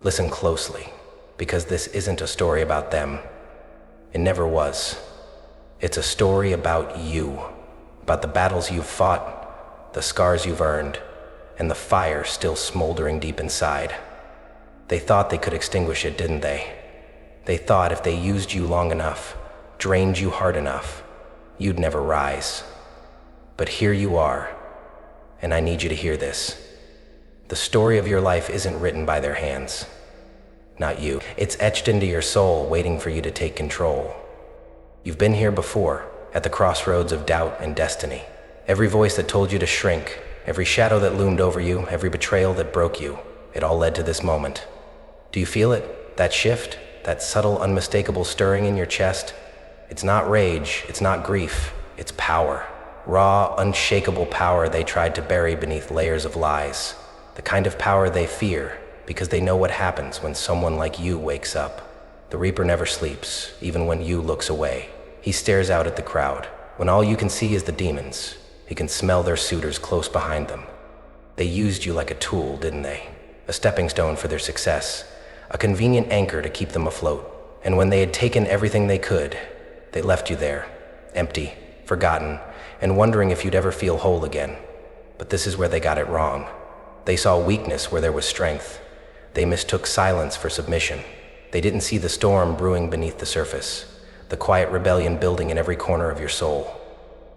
Listen closely, because this isn't a story about them. It never was. It's a story about you, about the battles you've fought, the scars you've earned, and the fire still smoldering deep inside. They thought they could extinguish it, didn't they? They thought if they used you long enough, drained you hard enough, you'd never rise. But here you are, and I need you to hear this. The story of your life isn't written by their hands. Not you. It's etched into your soul, waiting for you to take control. You've been here before, at the crossroads of doubt and destiny. Every voice that told you to shrink, every shadow that loomed over you, every betrayal that broke you, it all led to this moment. Do you feel it? That shift? That subtle, unmistakable stirring in your chest? It's not rage, it's not grief, it's power. Raw, unshakable power they tried to bury beneath layers of lies. The kind of power they fear, because they know what happens when someone like you wakes up. The Reaper never sleeps, even when you looks away. He stares out at the crowd. When all you can see is the demons, he can smell their suitors close behind them. They used you like a tool, didn't they? A stepping stone for their success, a convenient anchor to keep them afloat. And when they had taken everything they could, they left you there, empty, forgotten, and wondering if you'd ever feel whole again. But this is where they got it wrong. They saw weakness where there was strength. They mistook silence for submission. They didn't see the storm brewing beneath the surface, the quiet rebellion building in every corner of your soul.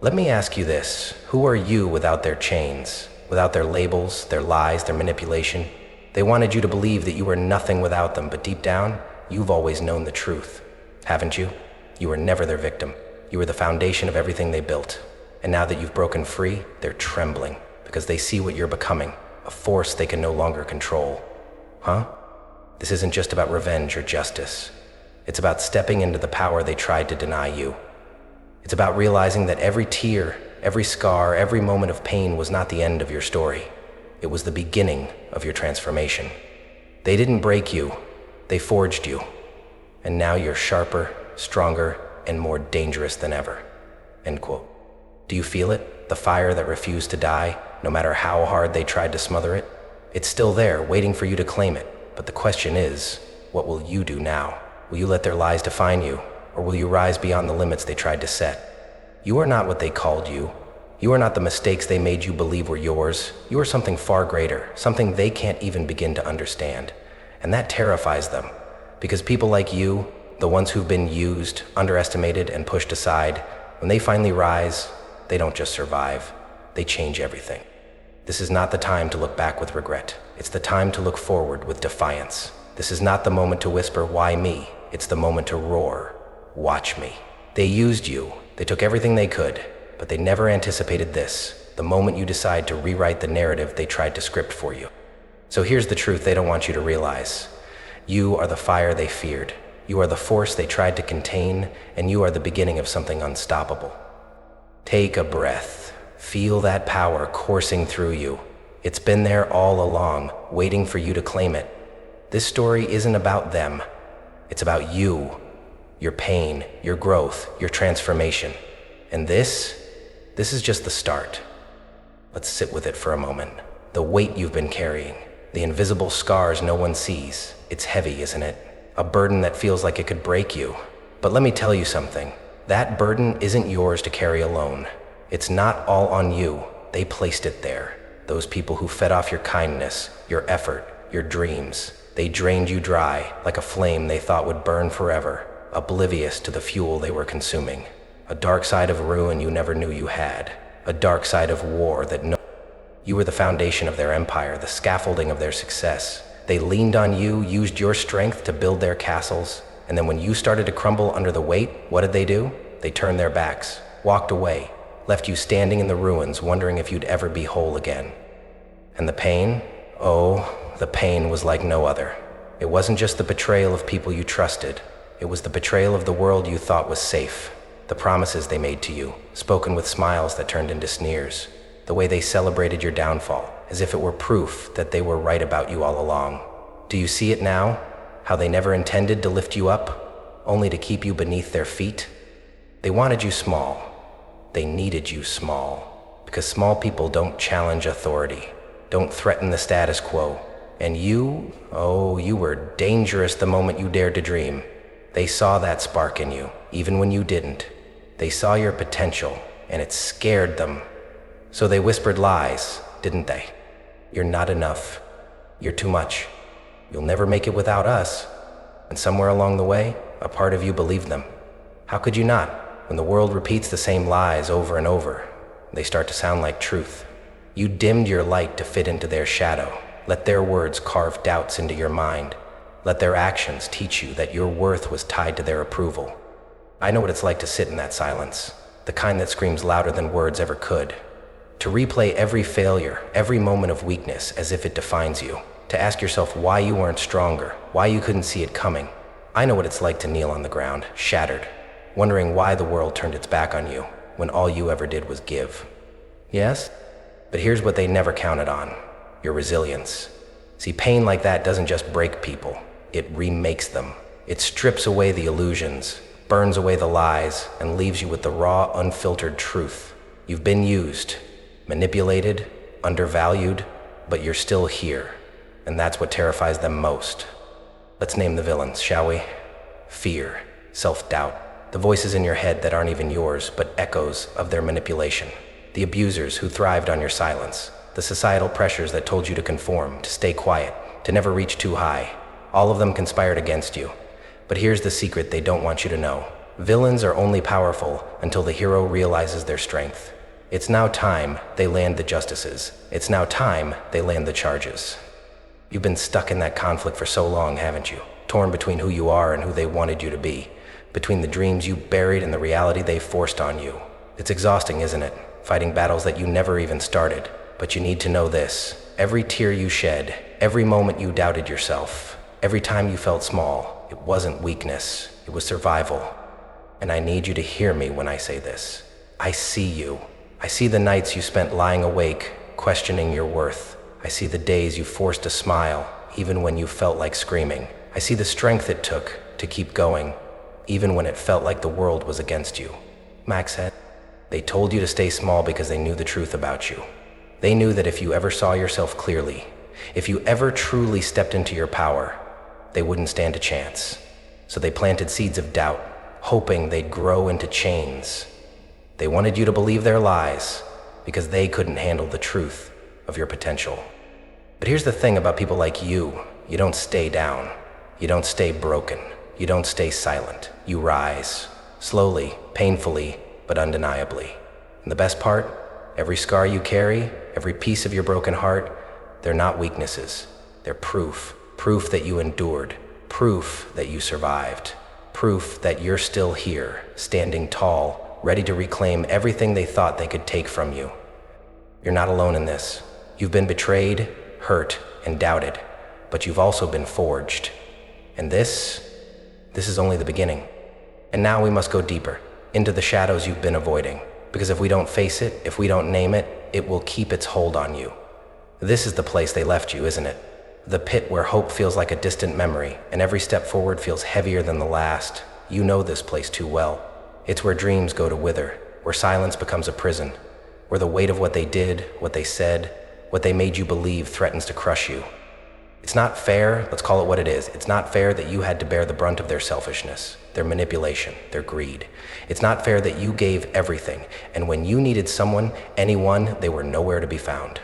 Let me ask you this: who are you without their chains, without their labels, their lies, their manipulation? They wanted you to believe that you were nothing without them, but deep down, you've always known the truth, haven't you? You were never their victim. You were the foundation of everything they built. And now that you've broken free, they're trembling, because they see what you're becoming, a force they can no longer control. Huh? This isn't just about revenge or justice. It's about stepping into the power they tried to deny you. It's about realizing that every tear, every scar, every moment of pain was not the end of your story. It was the beginning of your transformation. They didn't break you, they forged you. And now you're sharper, stronger, and more dangerous than ever. End quote. Do you feel it? The fire that refused to die, no matter how hard they tried to smother it? It's still there, waiting for you to claim it. But the question is, what will you do now? Will you let their lies define you, or will you rise beyond the limits they tried to set? You are not what they called you. You are not the mistakes they made you believe were yours. You are something far greater, something they can't even begin to understand. And that terrifies them, because people like you, the ones who've been used, underestimated, and pushed aside, when they finally rise, they don't just survive, they change everything. This is not the time to look back with regret. It's the time to look forward with defiance. This is not the moment to whisper, "Why me?" It's the moment to roar, "Watch me." They used you. They took everything they could, but they never anticipated this, the moment you decide to rewrite the narrative they tried to script for you. So here's the truth they don't want you to realize. You are the fire they feared. You are the force they tried to contain, and you are the beginning of something unstoppable. Take a breath. Feel that power coursing through you. It's been there all along, waiting for you to claim it. This story isn't about them. It's about you, your pain, your growth, your transformation. And this is just the start. Let's sit with it for a moment. The weight you've been carrying, the invisible scars no one sees. It's heavy, isn't it? A burden that feels like it could break you. But let me tell you something. That burden isn't yours to carry alone. It's not all on you. They placed it there. Those people who fed off your kindness, your effort, your dreams. They drained you dry, like a flame they thought would burn forever, oblivious to the fuel they were consuming. A dark side of ruin you never knew you had. A dark side of war that you were the foundation of their empire, the scaffolding of their success. They leaned on you, used your strength to build their castles, and then when you started to crumble under the weight, what did they do? They turned their backs, walked away, left you standing in the ruins, wondering if you'd ever be whole again. And the pain? Oh, the pain was like no other. It wasn't just the betrayal of people you trusted. It was the betrayal of the world you thought was safe. The promises they made to you, spoken with smiles that turned into sneers. The way they celebrated your downfall, as if it were proof that they were right about you all along. Do you see it now? How they never intended to lift you up, only to keep you beneath their feet? They wanted you small. They needed you small, because small people don't challenge authority, don't threaten the status quo. And you, oh, you were dangerous the moment you dared to dream. They saw that spark in you, even when you didn't. They saw your potential, and it scared them. So they whispered lies, didn't they? You're not enough. You're too much. You'll never make it without us. And somewhere along the way, a part of you believed them. How could you not? When the world repeats the same lies over and over, they start to sound like truth. You dimmed your light to fit into their shadow. Let their words carve doubts into your mind. Let their actions teach you that your worth was tied to their approval. I know what it's like to sit in that silence, the kind that screams louder than words ever could. To replay every failure, every moment of weakness as if it defines you. To ask yourself why you weren't stronger, why you couldn't see it coming. I know what it's like to kneel on the ground, shattered, wondering why the world turned its back on you when all you ever did was give. Yes? But here's what they never counted on: your resilience. See, pain like that doesn't just break people, it remakes them. It strips away the illusions, burns away the lies, and leaves you with the raw, unfiltered truth. You've been used, manipulated, undervalued, but you're still here, and that's what terrifies them most. Let's name the villains, shall we? Fear, self-doubt, the voices in your head that aren't even yours, but echoes of their manipulation. The abusers who thrived on your silence. The societal pressures that told you to conform, to stay quiet, to never reach too high. All of them conspired against you. But here's the secret they don't want you to know. Villains are only powerful until the hero realizes their strength. It's now time they land the justices. It's now time they land the charges. You've been stuck in that conflict for so long, haven't you? Torn between who you are and who they wanted you to be. Between the dreams you buried and the reality they forced on you. It's exhausting, isn't it? Fighting battles that you never even started. But you need to know this. Every tear you shed, every moment you doubted yourself, every time you felt small, it wasn't weakness, it was survival. And I need you to hear me when I say this. I see you. I see the nights you spent lying awake, questioning your worth. I see the days you forced a smile, even when you felt like screaming. I see the strength it took to keep going, even when it felt like the world was against you. Max said, they told you to stay small because they knew the truth about you. They knew that if you ever saw yourself clearly, if you ever truly stepped into your power, they wouldn't stand a chance. So they planted seeds of doubt, hoping they'd grow into chains. They wanted you to believe their lies because they couldn't handle the truth of your potential. But here's the thing about people like you. You don't stay down. You don't stay broken. You don't stay silent. You rise. Slowly, painfully, but undeniably. And the best part? Every scar you carry, every piece of your broken heart, they're not weaknesses. They're proof. Proof that you endured. Proof that you survived. Proof that you're still here, standing tall, ready to reclaim everything they thought they could take from you. You're not alone in this. You've been betrayed, hurt, and doubted, but you've also been forged. And this is only the beginning. And now we must go deeper, into the shadows you've been avoiding. Because if we don't face it, if we don't name it, it will keep its hold on you. This is the place they left you, isn't it? The pit where hope feels like a distant memory, and every step forward feels heavier than the last. You know this place too well. It's where dreams go to wither, where silence becomes a prison, where the weight of what they did, what they said, what they made you believe threatens to crush you. It's not fair, let's call it what it is. It's not fair that you had to bear the brunt of their selfishness, their manipulation, their greed. It's not fair that you gave everything, and when you needed someone, anyone, they were nowhere to be found.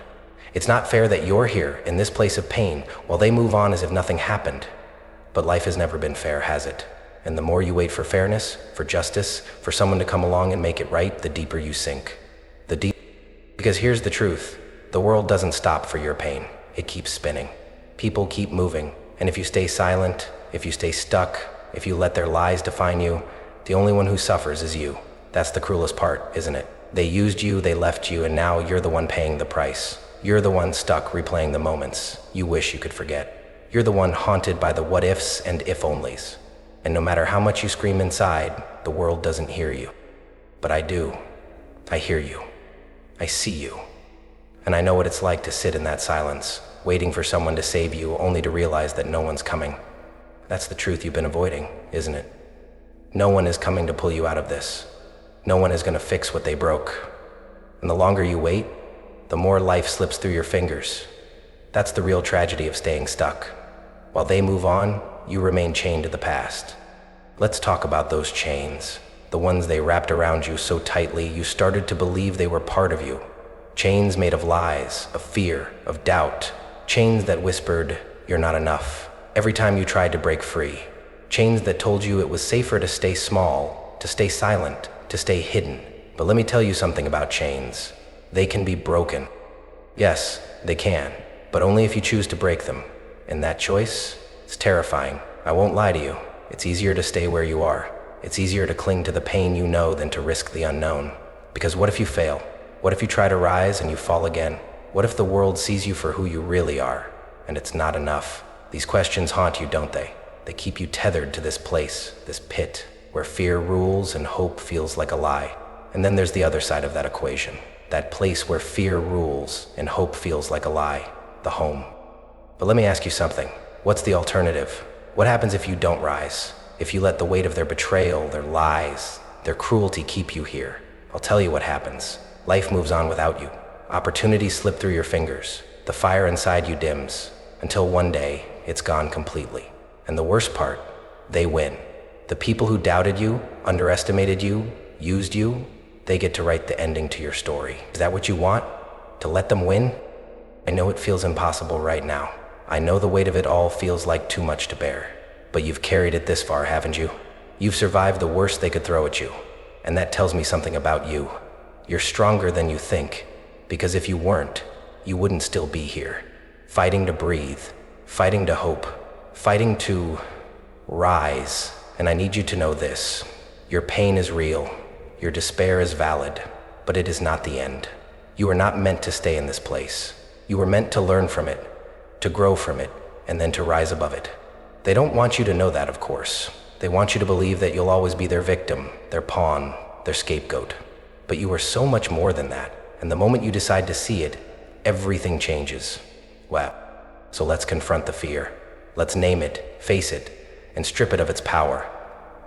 It's not fair that you're here in this place of pain while they move on as if nothing happened. But life has never been fair, has it? And the more you wait for fairness, for justice, for someone to come along and make it right, the deeper you sink. Because here's the truth. The world doesn't stop for your pain. It keeps spinning. People keep moving, and if you stay silent, if you stay stuck, if you let their lies define you, the only one who suffers is you. That's the cruelest part, isn't it? They used you, they left you, and now you're the one paying the price. You're the one stuck replaying the moments you wish you could forget. You're the one haunted by the what-ifs and if-onlys. And no matter how much you scream inside, the world doesn't hear you. But I do. I hear you. I see you. And I know what it's like to sit in that silence, waiting for someone to save you, only to realize that no one's coming. That's the truth you've been avoiding, isn't it? No one is coming to pull you out of this. No one is going to fix what they broke. And the longer you wait, the more life slips through your fingers. That's the real tragedy of staying stuck. While they move on, you remain chained to the past. Let's talk about those chains. The ones they wrapped around you so tightly you started to believe they were part of you. Chains made of lies, of fear, of doubt. Chains that whispered, "You're not enough," every time you tried to break free. Chains that told you it was safer to stay small, to stay silent, to stay hidden. But let me tell you something about chains. They can be broken. Yes, they can, but only if you choose to break them. And that choice? It's terrifying. I won't lie to you. It's easier to stay where you are. It's easier to cling to the pain you know than to risk the unknown. Because what if you fail? What if you try to rise and you fall again? What if the world sees you for who you really are, and it's not enough? These questions haunt you, don't they? They keep you tethered to this place, this pit, where fear rules and hope feels like a lie. And then there's the other side of that equation. That place where fear rules and hope feels like a lie. The home. But let me ask you something. What's the alternative? What happens if you don't rise? If you let the weight of their betrayal, their lies, their cruelty keep you here? I'll tell you what happens. Life moves on without you. Opportunities slip through your fingers. The fire inside you dims, until one day, it's gone completely. And the worst part, they win. The people who doubted you, underestimated you, used you, they get to write the ending to your story. Is that what you want? To let them win? I know it feels impossible right now. I know the weight of it all feels like too much to bear. But you've carried it this far, haven't you? You've survived the worst they could throw at you. And that tells me something about you. You're stronger than you think. Because if you weren't, you wouldn't still be here. Fighting to breathe. Fighting to hope. Fighting to rise. And I need you to know this. Your pain is real. Your despair is valid. But it is not the end. You are not meant to stay in this place. You were meant to learn from it, to grow from it, and then to rise above it. They don't want you to know that, of course. They want you to believe that you'll always be their victim, their pawn, their scapegoat. But you are so much more than that. And the moment you decide to see it, everything changes. Wow. So let's confront the fear. Let's name it, face it, and strip it of its power.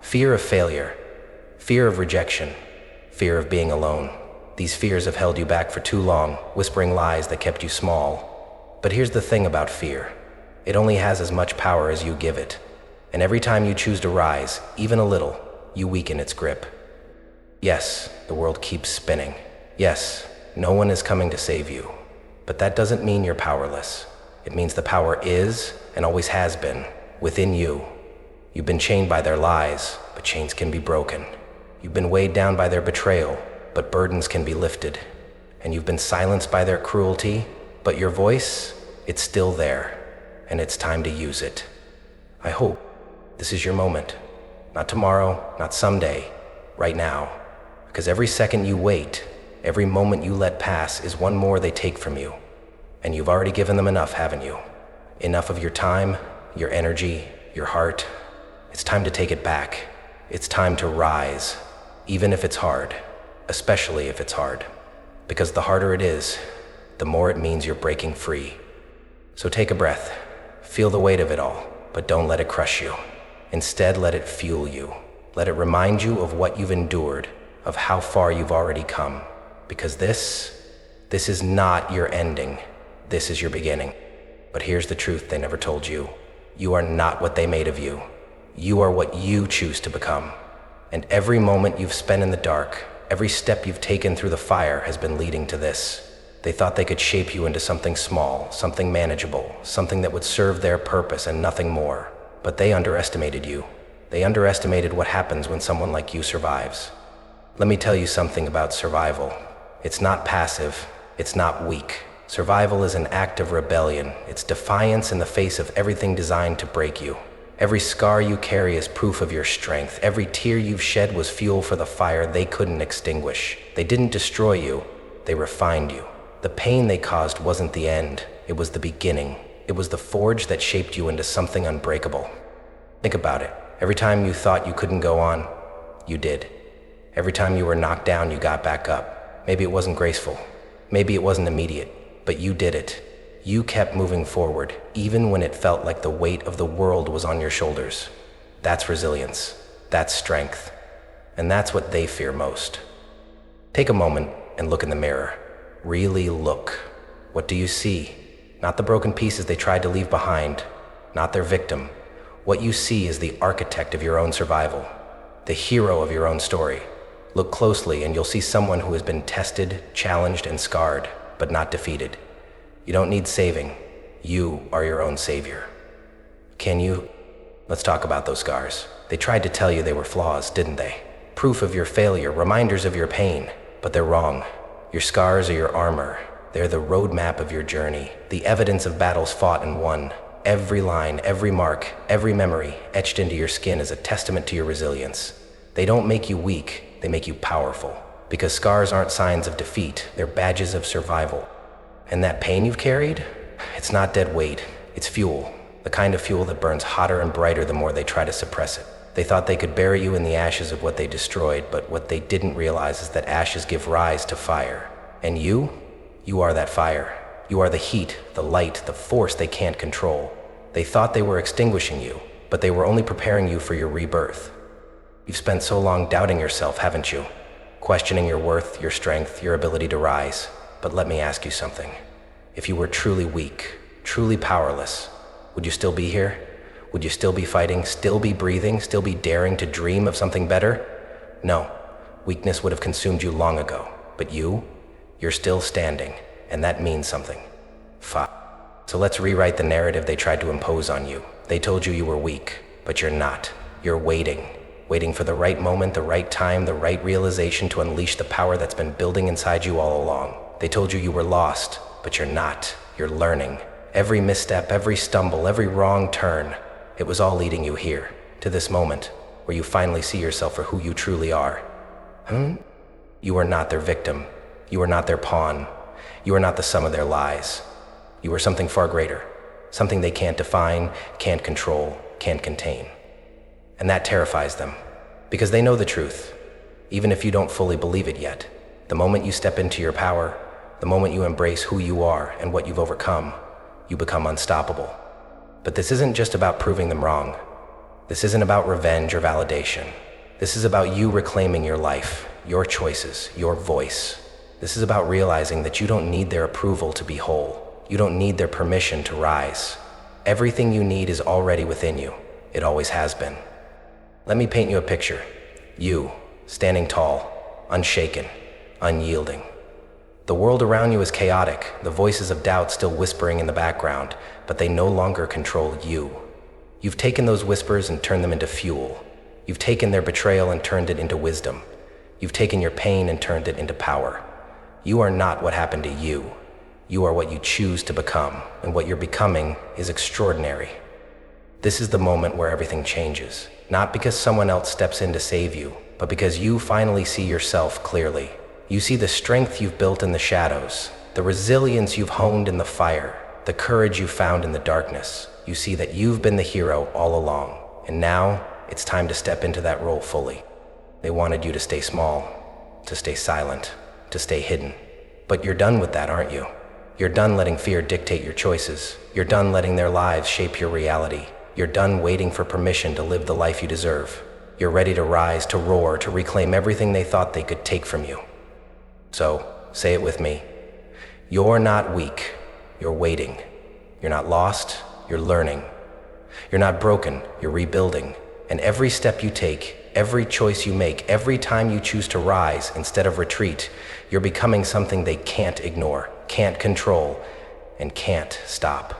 Fear of failure, fear of rejection, fear of being alone. These fears have held you back for too long, whispering lies that kept you small. But here's the thing about fear. It only has as much power as you give it. And every time you choose to rise, even a little, you weaken its grip. Yes, the world keeps spinning. Yes, no one is coming to save you. But that doesn't mean you're powerless. It means the power is, and always has been, within you. You've been chained by their lies, but chains can be broken. You've been weighed down by their betrayal, but burdens can be lifted. And you've been silenced by their cruelty, but your voice, it's still there, and it's time to use it. I hope this is your moment. Not tomorrow, not someday, right now. Because every second you wait, every moment you let pass is one more they take from you. And you've already given them enough, haven't you? Enough of your time, your energy, your heart. It's time to take it back. It's time to rise, even if it's hard, especially if it's hard. Because the harder it is, the more it means you're breaking free. So take a breath, feel the weight of it all, but don't let it crush you. Instead, let it fuel you. Let it remind you of what you've endured, of how far you've already come. Because this is not your ending. This is your beginning. But here's the truth they never told you. You are not what they made of you. You are what you choose to become. And every moment you've spent in the dark, every step you've taken through the fire has been leading to this. They thought they could shape you into something small, something manageable, something that would serve their purpose and nothing more. But they underestimated you. They underestimated what happens when someone like you survives. Let me tell you something about survival. It's not passive. It's not weak. Survival is an act of rebellion. It's defiance in the face of everything designed to break you. Every scar you carry is proof of your strength. Every tear you've shed was fuel for the fire they couldn't extinguish. They didn't destroy you. They refined you. The pain they caused wasn't the end. It was the beginning. It was the forge that shaped you into something unbreakable. Think about it. Every time you thought you couldn't go on, you did. Every time you were knocked down, you got back up. Maybe it wasn't graceful. Maybe it wasn't immediate. But you did it. You kept moving forward, even when it felt like the weight of the world was on your shoulders. That's resilience. That's strength. And that's what they fear most. Take a moment and look in the mirror. Really look. What do you see? not the broken pieces they tried to leave behind, not their victim. What you see is the architect of your own survival, the hero of your own story. Look closely and you'll see someone who has been tested, challenged, and scarred, but not defeated. You don't need saving. You are your own savior. Can you? Let's talk about those scars. They tried to tell you they were flaws, didn't they? Proof of your failure, reminders of your pain, but they're wrong. Your scars are your armor. They're the roadmap of your journey, the evidence of battles fought and won. Every line, every mark, every memory etched into your skin is a testament to your resilience. They don't make you weak, they make you powerful. Because scars aren't signs of defeat, they're badges of survival. And that pain you've carried? It's not dead weight, it's fuel. The kind of fuel that burns hotter and brighter the more they try to suppress it. They thought they could bury you in the ashes of what they destroyed, but what they didn't realize is that ashes give rise to fire. And you are that fire. You are the heat, the light, the force they can't control. They thought they were extinguishing you, but they were only preparing you for your rebirth. You've spent so long doubting yourself, haven't you? Questioning your worth, your strength, your ability to rise. But let me ask you something. If you were truly weak, truly powerless, would you still be here? Would you still be fighting, still be breathing, still be daring to dream of something better? No, weakness would have consumed you long ago. But you're still standing, and that means something. So let's rewrite the narrative they tried to impose on you. They told you were weak, but you're not. You're waiting for the right moment, the right time, the right realization to unleash the power that's been building inside you all along. They told you were lost, but you're not. You're learning. Every misstep, every stumble, every wrong turn, it was all leading you here, to this moment, where you finally see yourself for who you truly are. You are not their victim. You are not their pawn. You are not the sum of their lies. You are something far greater, something they can't define, can't control, can't contain. And that terrifies them, because they know the truth, even if you don't fully believe it yet. The moment you step into your power, the moment you embrace who you are and what you've overcome, you become unstoppable. But this isn't just about proving them wrong. This isn't about revenge or validation. This is about you reclaiming your life, your choices, your voice. This is about realizing that you don't need their approval to be whole. You don't need their permission to rise. Everything you need is already within you. It always has been. Let me paint you a picture. You, standing tall, unshaken, unyielding. The world around you is chaotic, the voices of doubt still whispering in the background, but they no longer control you. You've taken those whispers and turned them into fuel. You've taken their betrayal and turned it into wisdom. You've taken your pain and turned it into power. You are not what happened to you. You are what you choose to become, and what you're becoming is extraordinary. This is the moment where everything changes, not because someone else steps in to save you, but because you finally see yourself clearly. You see the strength you've built in the shadows, the resilience you've honed in the fire, the courage you found in the darkness. You see that you've been the hero all along, and now it's time to step into that role fully. They wanted you to stay small, to stay silent, to stay hidden. But you're done with that, aren't you? You're done letting fear dictate your choices. You're done letting their lives shape your reality. You're done waiting for permission to live the life you deserve. You're ready to rise, to roar, to reclaim everything they thought they could take from you. So, say it with me. You're not weak. You're waiting. You're not lost. You're learning. You're not broken. You're rebuilding. And every step you take, every choice you make, every time you choose to rise instead of retreat, you're becoming something they can't ignore, can't control, and can't stop.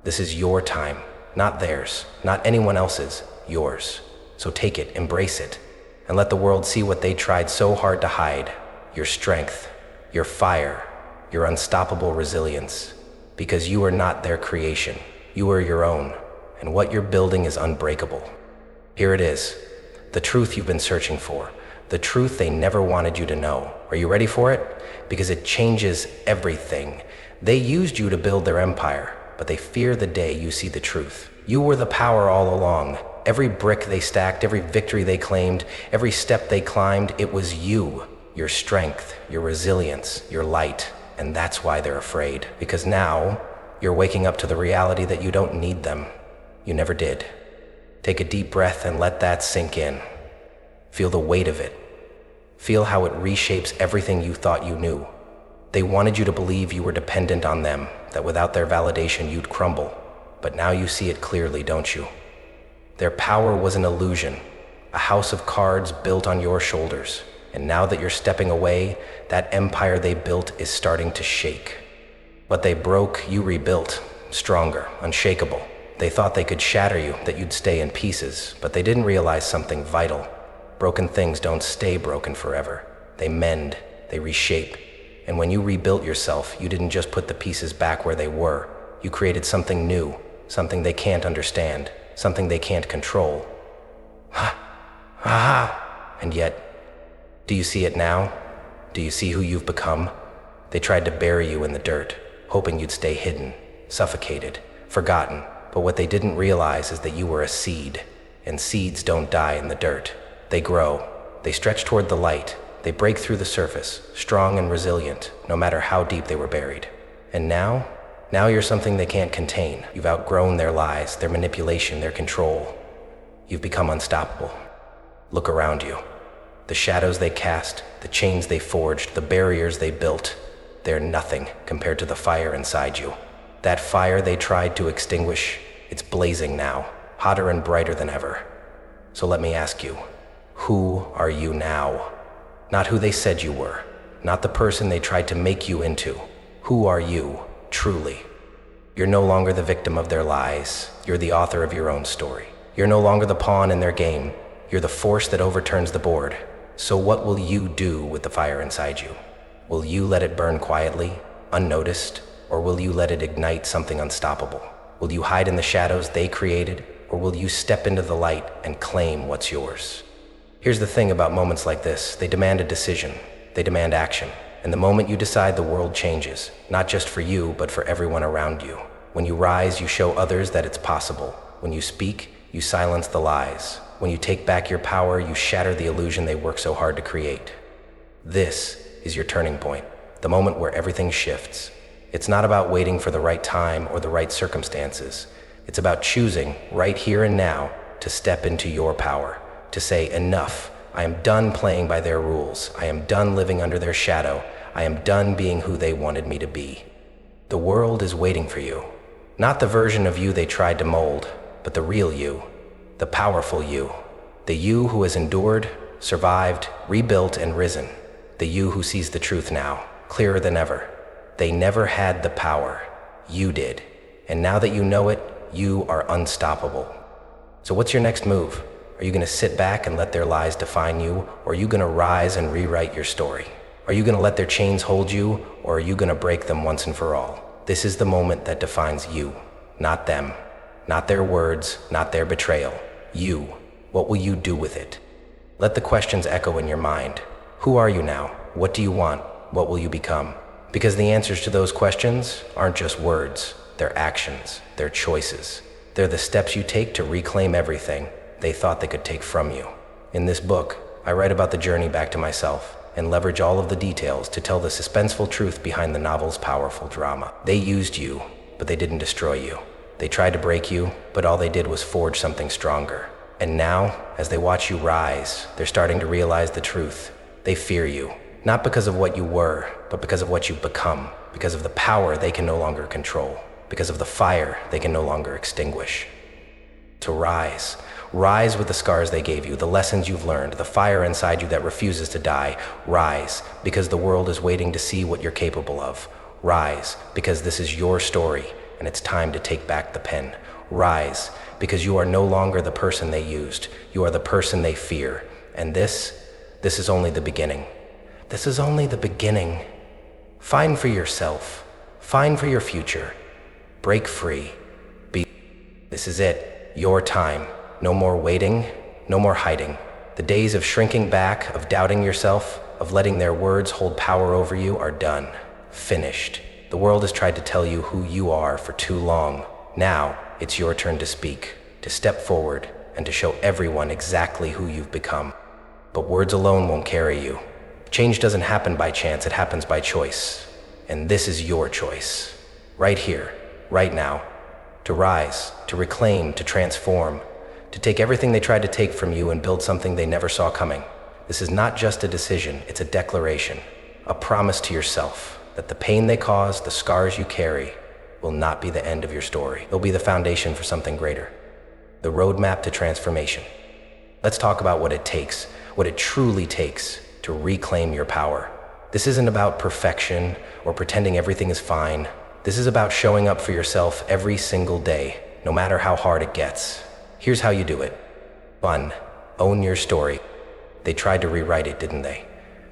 This is your time, not theirs, not anyone else's, yours. So take it, embrace it, and let the world see what they tried so hard to hide. Your strength, your fire, your unstoppable resilience. Because you are not their creation, you are your own, and what you're building is unbreakable. Here it is, the truth you've been searching for, the truth they never wanted you to know. Are you ready for it? Because it changes everything. They used you to build their empire, but they fear the day you see the truth. You were the power all along. Every brick they stacked, every victory they claimed, every step they climbed, it was you. Your strength, your resilience, your light. And that's why they're afraid. Because now, you're waking up to the reality that you don't need them. You never did. Take a deep breath and let that sink in. Feel the weight of it. Feel how it reshapes everything you thought you knew. They wanted you to believe you were dependent on them, that without their validation you'd crumble. But now you see it clearly, don't you? Their power was an illusion, a house of cards built on your shoulders. And now that you're stepping away, that empire they built is starting to shake. What they broke, you rebuilt, stronger, unshakable. They thought they could shatter you, that you'd stay in pieces, but they didn't realize something vital. Broken things don't stay broken forever. They mend, they reshape. And when you rebuilt yourself, you didn't just put the pieces back where they were. You created something new, something they can't understand, something they can't control. And yet, do you see it now? Do you see who you've become? They tried to bury you in the dirt, hoping you'd stay hidden, suffocated, forgotten. But what they didn't realize is that you were a seed, and seeds don't die in the dirt. They grow, they stretch toward the light, they break through the surface, strong and resilient, no matter how deep they were buried. And now you're something they can't contain. You've outgrown their lies, their manipulation, their control. You've become unstoppable. Look around you. The shadows they cast, the chains they forged, the barriers they built, they're nothing compared to the fire inside you. That fire they tried to extinguish, it's blazing now, hotter and brighter than ever. So let me ask you, who are you now? Not who they said you were, not the person they tried to make you into. Who are you, truly? You're no longer the victim of their lies. You're the author of your own story. You're no longer the pawn in their game. You're the force that overturns the board. So what will you do with the fire inside you? Will you let it burn quietly, unnoticed, or will you let it ignite something unstoppable? Will you hide in the shadows they created, or will you step into the light and claim what's yours? Here's the thing about moments like this. They demand a decision. They demand action. And the moment you decide, the world changes, not just for you, but for everyone around you. When you rise, you show others that it's possible. When you speak, you silence the lies. When you take back your power, you shatter the illusion they work so hard to create. This is your turning point, the moment where everything shifts. It's not about waiting for the right time or the right circumstances. It's about choosing, right here and now, to step into your power, to say, enough. I am done playing by their rules. I am done living under their shadow. I am done being who they wanted me to be. The world is waiting for you. Not the version of you they tried to mold, but the real you, the powerful you, the you who has endured, survived, rebuilt, and risen, the you who sees the truth now, clearer than ever. They never had the power. You did. And now that you know it, you are unstoppable. So what's your next move? Are you going to sit back and let their lies define you, or are you going to rise and rewrite your story? Are you going to let their chains hold you, or are you going to break them once and for all? This is the moment that defines you, not them, not their words, not their betrayal. You. What will you do with it? Let the questions echo in your mind. Who are you now? What do you want? What will you become? Because the answers to those questions aren't just words. They're actions. They're choices. They're the steps you take to reclaim everything they thought they could take from you. In this book, I write about the journey back to myself and leverage all of the details to tell the suspenseful truth behind the novel's powerful drama. They used you, but they didn't destroy you. They tried to break you, but all they did was forge something stronger. And now, as they watch you rise, they're starting to realize the truth. They fear you, not because of what you were, but because of what you've become, because of the power they can no longer control, because of the fire they can no longer extinguish. To rise. Rise with the scars they gave you, the lessons you've learned, the fire inside you that refuses to die. Rise, because the world is waiting to see what you're capable of. Rise, because this is your story, and it's time to take back the pen. Rise, because you are no longer the person they used. You are the person they fear. And this is only the beginning. This is only the beginning. Find for yourself. Find for your future. Break free. This is it. Your time. No more waiting, no more hiding. The days of shrinking back, of doubting yourself, of letting their words hold power over you are done. Finished. The world has tried to tell you who you are for too long. Now, it's your turn to speak, to step forward, and to show everyone exactly who you've become. But words alone won't carry you. Change doesn't happen by chance, it happens by choice. And this is your choice. Right here, right now. To rise, to reclaim, to transform. To take everything they tried to take from you and build something they never saw coming. This is not just a decision, it's a declaration, a promise to yourself, that the pain they cause, the scars you carry, will not be the end of your story. They'll be the foundation for something greater. The roadmap to transformation. Let's talk about what it takes, what it truly takes to reclaim your power. This isn't about perfection or pretending everything is fine. This is about showing up for yourself every single day, no matter how hard it gets. Here's how you do it. 1. Own your story. They tried to rewrite it, didn't they?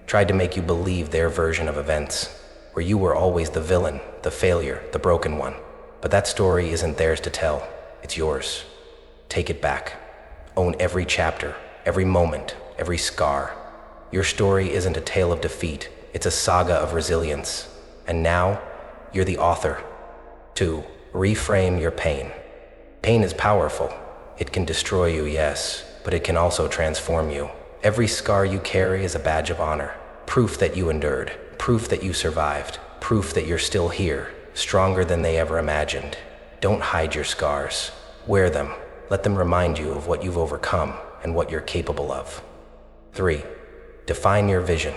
Tried to make you believe their version of events, where you were always the villain, the failure, the broken one. But that story isn't theirs to tell. It's yours. Take it back. Own every chapter, every moment, every scar. Your story isn't a tale of defeat. It's a saga of resilience. And now, you're the author. 2. Reframe your pain. Pain is powerful. It can destroy you, yes, but it can also transform you. Every scar you carry is a badge of honor. Proof that you endured. Proof that you survived. Proof that you're still here, stronger than they ever imagined. Don't hide your scars. Wear them. Let them remind you of what you've overcome and what you're capable of. 3. Define your vision.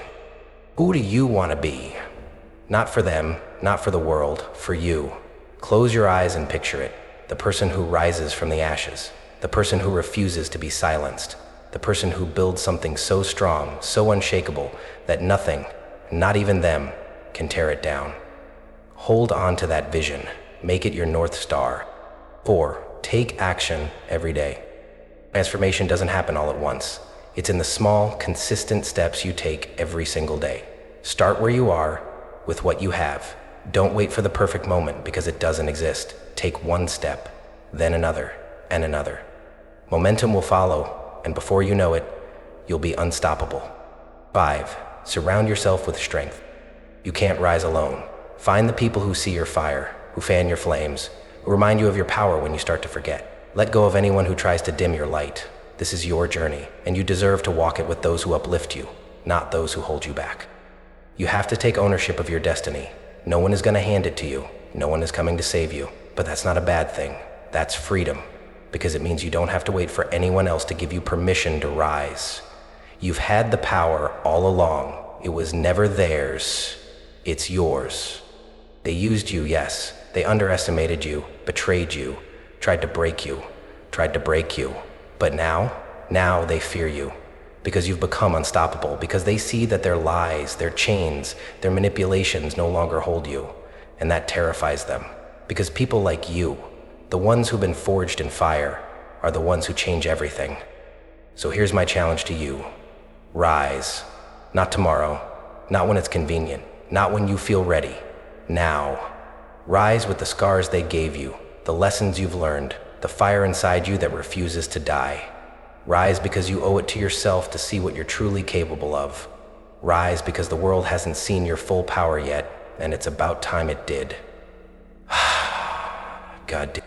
Who do you want to be? Not for them, not for the world, for you. Close your eyes and picture it. The person who rises from the ashes. The person who refuses to be silenced. The person who builds something so strong, so unshakable, that nothing, not even them, can tear it down. Hold on to that vision. Make it your North Star. 4. Take action every day. Transformation doesn't happen all at once. It's in the small, consistent steps you take every single day. Start where you are, with what you have. Don't wait for the perfect moment because it doesn't exist. Take one step, then another, and another. Momentum will follow, and before you know it, you'll be unstoppable. 5. Surround yourself with strength. You can't rise alone. Find the people who see your fire, who fan your flames, who remind you of your power when you start to forget. Let go of anyone who tries to dim your light. This is your journey, and you deserve to walk it with those who uplift you, not those who hold you back. You have to take ownership of your destiny. No one is going to hand it to you. No one is coming to save you. But that's not a bad thing. That's freedom, because it means you don't have to wait for anyone else to give you permission to rise. You've had the power all along. It was never theirs. It's yours. They used you, yes. They underestimated you, betrayed you, tried to break you. But now they fear you, because you've become unstoppable, because they see that their lies, their chains, their manipulations no longer hold you, and that terrifies them. Because people like you, the ones who've been forged in fire, are the ones who change everything. So here's my challenge to you. Rise. Not tomorrow, not when it's convenient, not when you feel ready. Now. Rise with the scars they gave you, the lessons you've learned, the fire inside you that refuses to die. Rise because you owe it to yourself to see what you're truly capable of. Rise because the world hasn't seen your full power yet, and it's about time it did. God damn.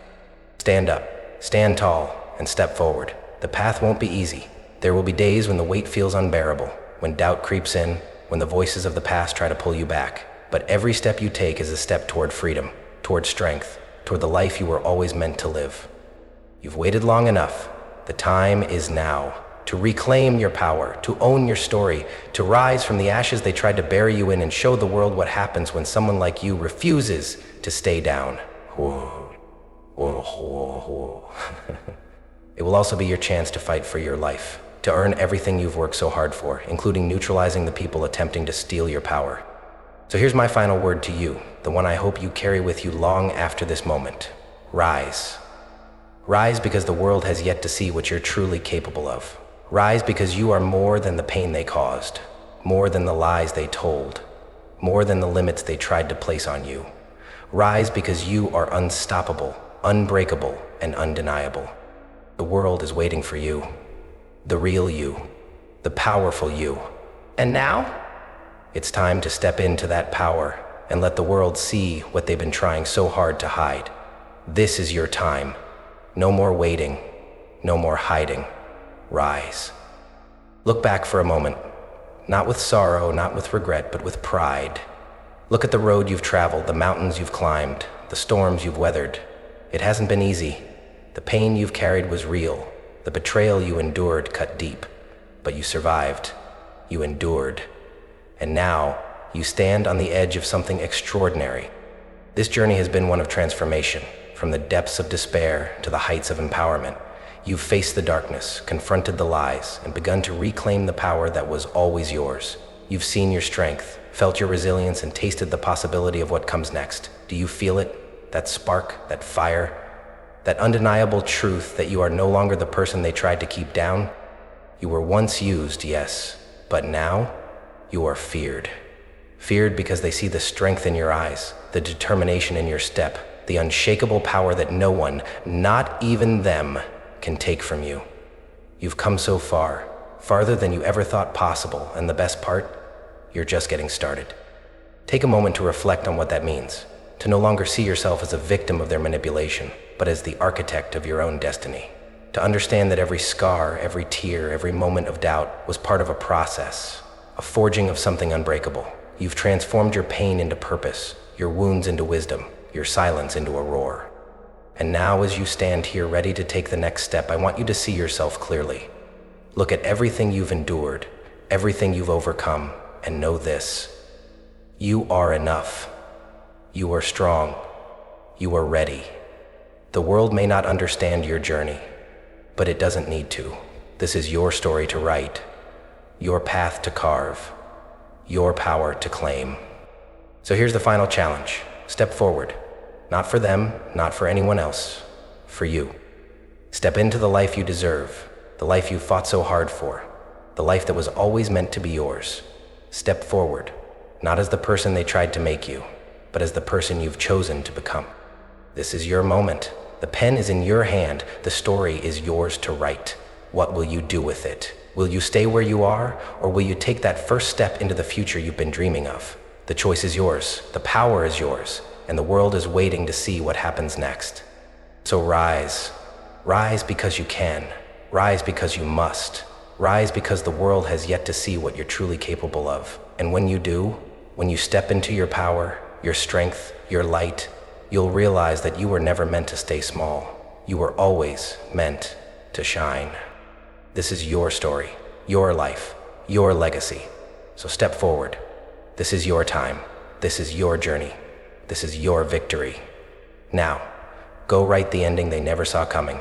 Stand up, stand tall, and step forward. The path won't be easy. There will be days when the weight feels unbearable, when doubt creeps in, when the voices of the past try to pull you back. But every step you take is a step toward freedom, toward strength, toward the life you were always meant to live. You've waited long enough. The time is now to reclaim your power, to own your story, to rise from the ashes they tried to bury you in and show the world what happens when someone like you refuses to stay down. It will also be your chance to fight for your life, to earn everything you've worked so hard for, including neutralizing the people attempting to steal your power. So here's my final word to you, the one I hope you carry with you long after this moment. Rise. Rise because the world has yet to see what you're truly capable of. Rise because you are more than the pain they caused, more than the lies they told, more than the limits they tried to place on you. Rise because you are unstoppable, unbreakable, and undeniable. The world is waiting for you, the real you, the powerful you. And now, it's time to step into that power and let the world see what they've been trying so hard to hide. This is your time. No more waiting, no more hiding. Rise. Look back for a moment, not with sorrow, not with regret, but with pride. Look at the road you've traveled, the mountains you've climbed, the storms you've weathered. It hasn't been easy. The pain you've carried was real. The betrayal you endured cut deep. But you survived. You endured. And now, You stand on the edge of something extraordinary. This journey has been one of transformation, from the depths of despair to the heights of empowerment. You've faced the darkness, confronted the lies, and begun to reclaim the power that was always yours. You've seen your strength, felt your resilience, and tasted the possibility of what comes next. Do you feel it? That spark, that fire, that undeniable truth that you are no longer the person they tried to keep down? You were once used, yes, but now you are feared. Feared because they see the strength in your eyes, the determination in your step, the unshakable power that no one, not even them, can take from you. You've come so far, farther than you ever thought possible, and the best part? You're just getting started. Take a moment to reflect on what that means, to no longer see yourself as a victim of their manipulation, but as the architect of your own destiny. To understand that every scar, every tear, every moment of doubt was part of a process, a forging of something unbreakable. You've transformed your pain into purpose, your wounds into wisdom, your silence into a roar. And now, as you stand here ready to take the next step, I want you to see yourself clearly. Look at everything you've endured, everything you've overcome, and know this: you are enough. You are strong. You are ready. The world may not understand your journey, but it doesn't need to. This is your story to write, your path to carve, your power to claim. So here's the final challenge. Step forward. Not for them, not for anyone else, for you. Step into the life you deserve, the life you fought so hard for, the life that was always meant to be yours. Step forward, not as the person they tried to make you, but as the person you've chosen to become. This is your moment. The pen is in your hand. The story is yours to write. What will you do with it? Will you stay where you are, or will you take that first step into the future you've been dreaming of? The choice is yours. The power is yours. And the world is waiting to see what happens next. So rise. Rise because you can. Rise because you must. Rise because the world has yet to see what you're truly capable of. And when you do, when you step into your power, your strength, your light, you'll realize that you were never meant to stay small. You were always meant to shine. This is your story, your life, your legacy. So step forward. This is your time. This is your journey. This is your victory. Now, go write the ending they never saw coming.